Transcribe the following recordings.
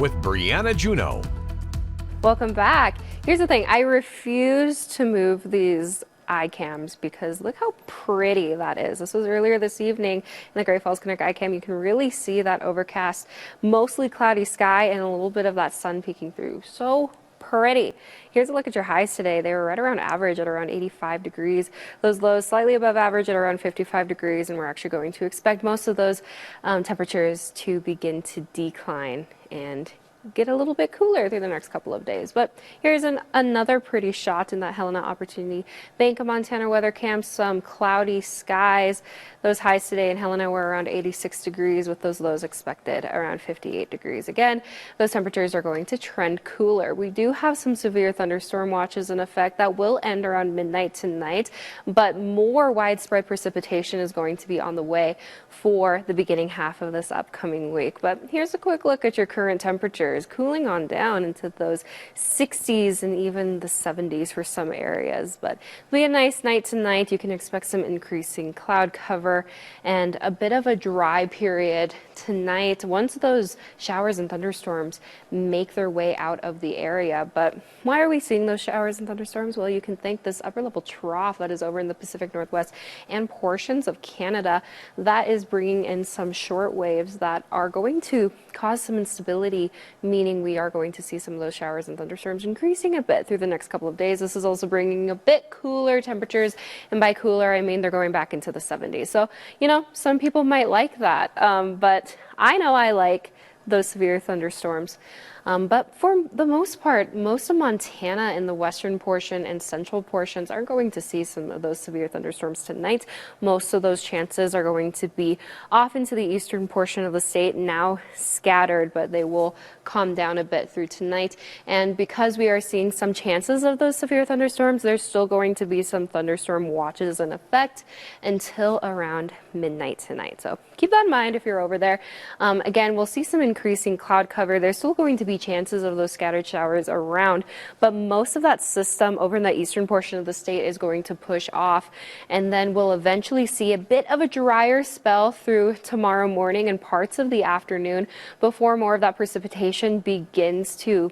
with Brianna Juneau. Welcome back. Here's the thing, I refuse to move these iCams because look how pretty that is. This was earlier this evening in the Great Falls Connect iCam. You can really see that overcast, mostly cloudy sky and a little bit of that sun peeking through. So pretty. Here's a look at your highs today. They were right around average at around 85 degrees. Those lows slightly above average at around 55 degrees, and we're actually going to expect most of those temperatures to begin to decline and get a little bit cooler through the next couple of days. But here's another pretty shot in that Helena Opportunity Bank of Montana weather cam. Some cloudy skies. Those highs today in Helena were around 86 degrees with those lows expected around 58 degrees. Again, those temperatures are going to trend cooler. We do have some severe thunderstorm watches in effect that will end around midnight tonight, but more widespread precipitation is going to be on the way for the beginning half of this upcoming week. But here's a quick look at your current temperatures. Cooling on down into those 60s and even the 70s for some areas, but it'll be a nice night tonight. You can expect some increasing cloud cover and a bit of a dry period tonight once those showers and thunderstorms make their way out of the area. But why are we seeing those showers and thunderstorms? Well, you can thank this upper level trough that is over in the Pacific Northwest and portions of Canada that is bringing in some short waves that are going to cause some instability, meaning we are going to see some of those showers and thunderstorms increasing a bit through the next couple of days. This is also bringing a bit cooler temperatures, and by cooler I mean they're going back into the 70s. So, you know, some people might like that, but I know I like those severe thunderstorms. But for the most part, most of Montana in the western portion and central portions are going to see some of those severe thunderstorms tonight. Most of those chances are going to be off into the eastern portion of the state, now scattered, but they will calm down a bit through tonight. And because we are seeing some chances of those severe thunderstorms, there's still going to be some thunderstorm watches in effect until around midnight tonight. So keep that in mind if you're over there. Again, we'll see some increasing cloud cover. There's still going to be chances of those scattered showers around, but most of that system over in the eastern portion of the state is going to push off, and then we'll eventually see a bit of a drier spell through tomorrow morning and parts of the afternoon before more of that precipitation begins to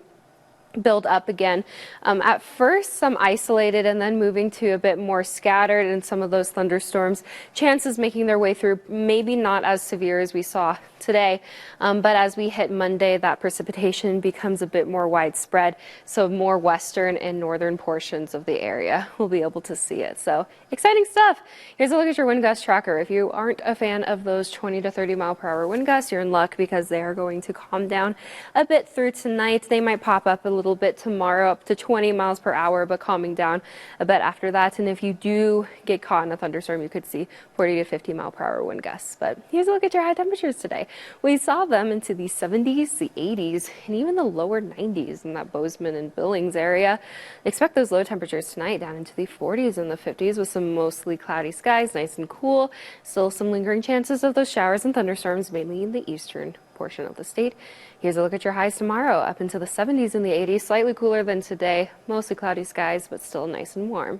build up again. At first some isolated and then moving to a bit more scattered, and some of those thunderstorms chances making their way through, maybe not as severe as we saw today, but as we hit Monday, that precipitation becomes a bit more widespread, so more western and northern portions of the area will be able to see it. So exciting stuff. Here's a look at your wind gust tracker. If you aren't a fan of those 20 to 30 mile per hour wind gusts, you're in luck because they are going to calm down a bit through tonight. They might pop up a little bit tomorrow up to 20 miles per hour, but calming down a bit after that. And if you do get caught in a thunderstorm, you could see 40 to 50 mile per hour wind gusts. But here's a look at your high temperatures today. We saw them into the 70s, the 80s, and even the lower 90s in that Bozeman and Billings area. Expect those low temperatures tonight down into the 40s and the 50s with some mostly cloudy skies, nice and cool. Still some lingering chances of those showers and thunderstorms, mainly in the eastern portion of the state. Here's a look at your highs tomorrow, up into the 70s and the 80s, slightly cooler than today, mostly cloudy skies, but still nice and warm.